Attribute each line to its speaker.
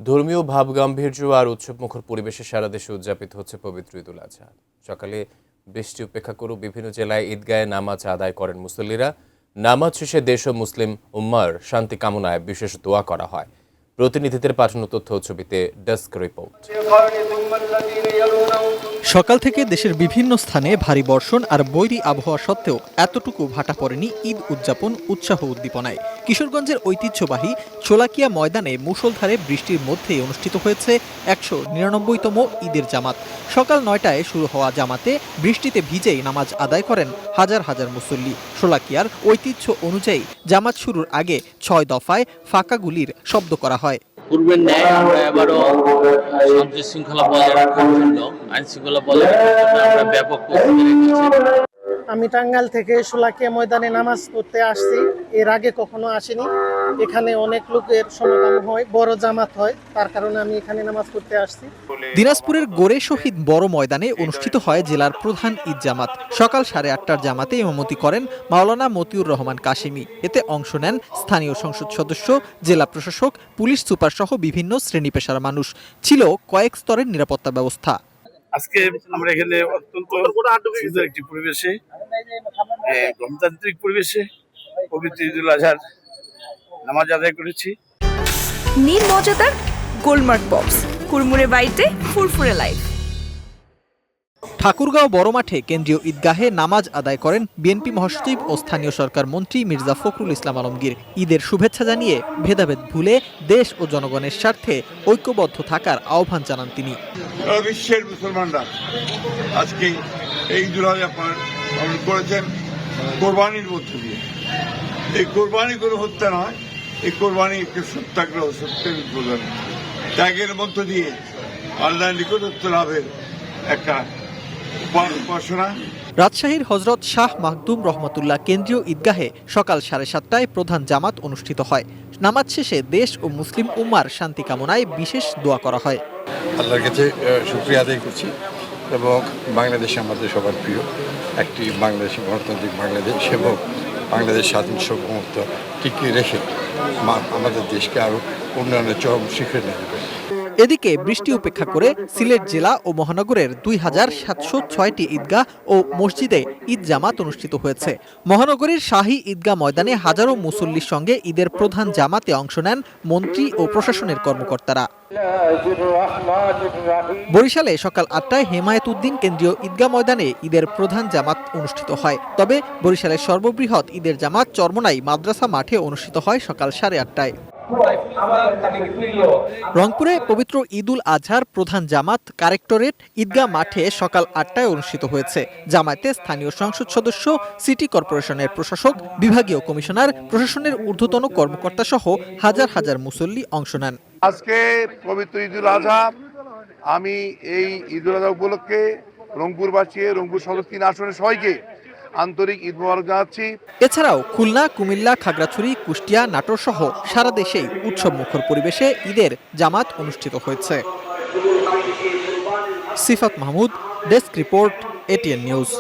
Speaker 1: ধর্মীয় ভাবগাম্ভীর্য আর উৎসবমুখর পরিবেশে সারা দেশে উদযাপিত হচ্ছে পবিত্র ঈদুল আজহা। সকালে বৃষ্টি উপেক্ষা করে বিভিন্ন জেলায় ঈদগাহে নামাজ আদায় করেন মুসল্লিরা। নামাজ শেষে দেশ ও মুসলিম উম্মার শান্তি কামনায় বিশেষ দোয়া করা হয়। প্রতিনিধিদের পাঠানো তথ্য ছবিতে ডেস্ক রিপোর্ট।
Speaker 2: সকাল থেকে দেশের বিভিন্ন স্থানে ভারী বর্ষণ আর বৈরী আবহাওয়া সত্ত্বেও এতটুকু ভাটা পড়েনি ঈদ উদযাপন উৎসাহ উদ্দীপনায়। কিশোরগঞ্জের ঐতিহ্যবাহী শোলাকিয়া ময়দানে মুষলধারে বৃষ্টির মধ্যেই অনুষ্ঠিত হয়েছে ১৯৯তম ঈদের জামাত। সকাল ৯টায় শুরু হওয়া জামাতে বৃষ্টিতে ভিজেই নামাজ আদায় করেন হাজার হাজার মুসল্লি। শোলাকিয়ার ঐতিহ্য অনুযায়ী জামাত শুরুর আগে ৬ দফায় ফাঁকা গুলির শব্দ করা হয়।
Speaker 3: পূর্বের ন্যায় আমরা এবারও শান্তি শৃঙ্খলা বজায় রাখার জন্য আইন শৃঙ্খলা বজায় রাখার জন্য আমরা ব্যাপক প্রস্তুতি রেখেছি।
Speaker 4: আমি টাঙ্গাইল থেকে শোলাকিয়া ময়দানে নামাজ পড়তে আসছি, এর আগে কখনো আসিনি। এখানে অনেক লোকের সমাগম হয়, বড় জামাত হয়, তার কারণে আমি এখানে নামাজ পড়তে আসছি।
Speaker 2: দিনাজপুরের গোরে শহীদ বড় ময়দানে অনুষ্ঠিত হয় জেলার প্রধান ঈদ জামাত। সকাল 8:30টার জামাতে ইমামতি করেন মাওলানা মতিউর রহমান কাশিমি। এতে অংশ নেন স্থানীয় সংসদ সদস্য, জেলা প্রশাসক, পুলিশ সুপার সহ বিভিন্ন শ্রেণী পেশার মানুষ। ছিল কয়েক স্তরের নিরাপত্তা ব্যবস্থা।
Speaker 5: আজকে আমরা এখানে অত্যন্ত সুন্দর একটি পরিবেশে, গণতান্ত্রিক পরিবেশে পবিত্র ঈদুল আজহার নামাজ আদায় করেছি।
Speaker 6: নীল মজাদার গোলমার্ক বক্স, কুরমুরে বাইটে ফুরফুরে লাইফ।
Speaker 2: ঠাকুরগাঁও বড় মাঠে কেন্দ্রীয় ঈদগাহে নামাজ আদায় করেন বিএনপি মহাসচিব ও স্থানীয় সরকার মন্ত্রী মির্জা ফখরুল ইসলাম আলমগীর। ঈদের শুভেচ্ছা জানিয়ে ভেদাভেদ ভুলে দেশ ও জনগণের স্বার্থে ঐক্যবদ্ধ থাকার আহ্বান জানান তিনি।
Speaker 7: বিশ্বের মুসলমানরা আজকে এই ঈদুল আজহা পালন করেছেন কোরবানির মধ্য দিয়ে। এই কোরবানি কোনো হত্যা নয়, এই কোরবানি একটি সত্যাগ্রহ, সত্যের উদ্বোধন, ত্যাগের মধ্য দিয়ে আল্লাহর নিকটত্ব লাভের একটা উপাসনা।
Speaker 2: রাজশাহীর হযরত শাহ মাকদুম রহমতুল্লাহ কেন্দ্রীয় ঈদগাহে সকাল 7:30টায় প্রধান জামাত অনুষ্ঠিত হয়। নামাজ শেষে দেশ ও মুসলিম উম্মার শান্তি কামনায় বিশেষ দোয়া করা হয়।
Speaker 8: আল্লাহর কাছে শুকরিয়া আদায় করছি এবং বাংলাদেশ আমাদের সবার প্রিয় একটি বাংলাদেশ, গণতান্ত্রিক বাংলাদেশ এবং বাংলাদেশ স্বাধীন সার্বভৌমত্ব টিকিয়ে রেখে আমাদের দেশকে আরও উন্নয়নের চরম শিখরে নিয়ে যাবে।
Speaker 2: এদিকে বৃষ্টি উপেক্ষা করে সিলেট জেলা ও মহানগরের 2706টি ঈদগাহ ও মসজিদে ঈদ জামাত অনুষ্ঠিত হয়েছে। মহানগরীর শাহী ঈদগাহ ময়দানে হাজারো মুসল্লির সঙ্গে ঈদের প্রধান জামাতে অংশ নেন মন্ত্রী ও প্রশাসনের কর্মকর্তারা। বরিশালে সকাল 8টায় হেমায়েত উদ্দিন কেন্দ্রীয় ঈদগাহ ময়দানে ঈদের প্রধান জামাত অনুষ্ঠিত হয়। তবে বরিশালের সর্ববৃহৎ ঈদের জামাত চরমোনাই মাদ্রাসা মাঠে অনুষ্ঠিত হয় সকাল 8:30টায়। রংপুরে পবিত্র ঈদুল আজহার প্রধান জামাত কারেক্টরেট ঈদগাহ মাঠে সকাল 8টায় অনুষ্ঠিত হয়েছে। জামাতে স্থানীয় সংসদ সদস্য, সিটি কর্পোরেশনের প্রশাসক, বিভাগীয় কমিশনার, প্রশাসনের ঊর্ধ্বতন কর্মকর্তা সহ হাজার হাজার মুসল্লি অংশ নেন।
Speaker 7: আজকে পবিত্র ঈদুল আজহা, আমি এই ঈদুল আজহা উপলক্ষে রংপুরবাসী, রংপুর সদর 3 আসনের সবাইকে আন্তরিক ঈদ মোবারক জানাচ্ছি।
Speaker 2: এছাড়াও খুলনা, কুমিল্লা, খাগড়াছড়ি, কুষ্টিয়া, নাটোর সহ সারা দেশেই উৎসব মুখর পরিবেশে ঈদের জামাত অনুষ্ঠিত হয়েছে। Sifat Mahmud, desk report, ATN news.